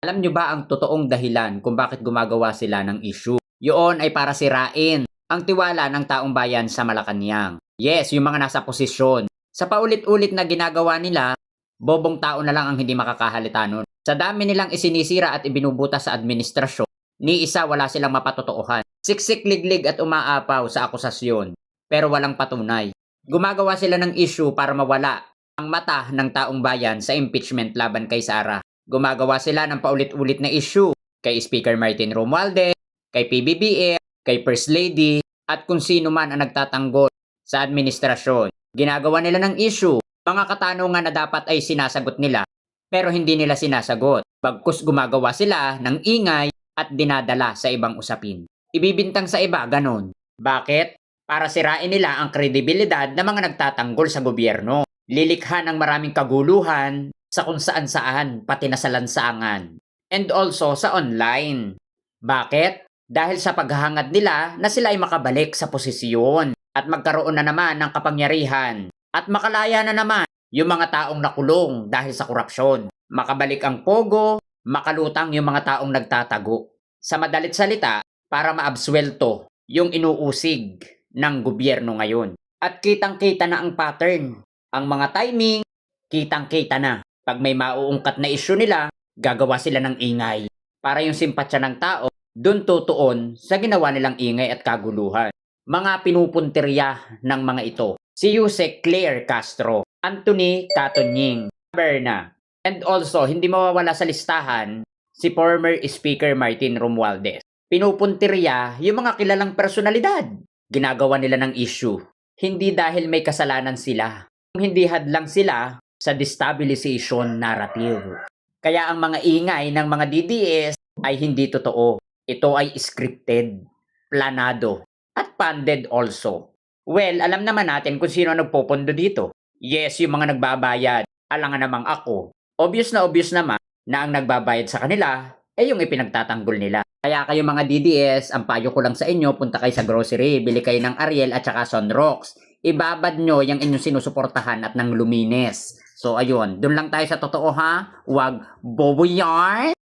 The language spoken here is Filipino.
Alam nyo ba ang totoong dahilan kung bakit gumagawa sila ng issue? Yun ay para sirain ang tiwala ng taong bayan sa Malacanang. Yes, yung mga nasa posisyon. Sa paulit-ulit na ginagawa nila, bobong tao na lang ang hindi makakahalita nun. Sa dami nilang isinisira at ibinubuta sa administrasyon, ni isa wala silang mapatotoohan. Siksik liglig at umaapaw sa akusasyon, pero walang patunay. Gumagawa sila ng issue para mawala ang mata ng taong bayan sa impeachment laban kay Sara. Gumagawa sila ng paulit-ulit na issue kay Speaker Martin Romualdez, kay PBBM, kay First Lady, at kung sino man ang nagtatanggol sa administrasyon. Ginagawa nila ng issue, mga katanungan na dapat ay sinasagot nila, pero hindi nila sinasagot. Bagkus gumagawa sila ng ingay at dinadala sa ibang usapin. Ibibintang sa iba, ganon. Bakit? Para sirain nila ang kredibilidad ng mga nagtatanggol sa gobyerno. Lilikha ng maraming kaguluhan sa kung saan-saan, pati na sa lansangan. And also sa online. Bakit? Dahil sa paghahangad nila na sila ay makabalik sa posisyon at magkaroon na naman ng kapangyarihan at makalaya na naman yung mga taong nakulong dahil sa korupsyon. Makabalik ang pogo, makalutang yung mga taong nagtatago. Sa madalit salita, para maabswelto yung inuusig ng gobyerno ngayon. At kitang-kita na ang pattern. Ang mga timing, kitang-kita na. Pag may mauungkat na issue nila, gagawa sila ng ingay. Para yung simpatsya ng tao, dun tutuon sa ginawa nilang ingay at kaguluhan. Mga pinupuntirya ng mga ito. Si Yusek Claire Castro, Anthony Catonying, Berna. And also, hindi mawawala sa listahan si former Speaker Martin Romualdez. Pinupuntirya yung mga kilalang personalidad. Ginagawa nila ng issue. Hindi dahil may kasalanan sila. Hindi hadlang sila sa destabilization narrative. Kaya ang mga ingay ng mga DDS ay hindi totoo. Ito ay scripted, planado, at funded also. Well, alam naman natin kung sino nagpopondo dito. Yes, yung mga nagbabayad. Alangan namang ako. Obvious naman na ang nagbabayad sa kanila ay yung ipinagtatanggol nila. Kaya kayo mga DDS, ang payo ko lang sa inyo, punta kayo sa grocery, bili kayo ng Ariel at saka Sunrocks. Ibabad nyo yung inyong sinusuportahan at ng Lumines. So ayun, dun lang tayo sa totoo ha. Huwag bobo yarn.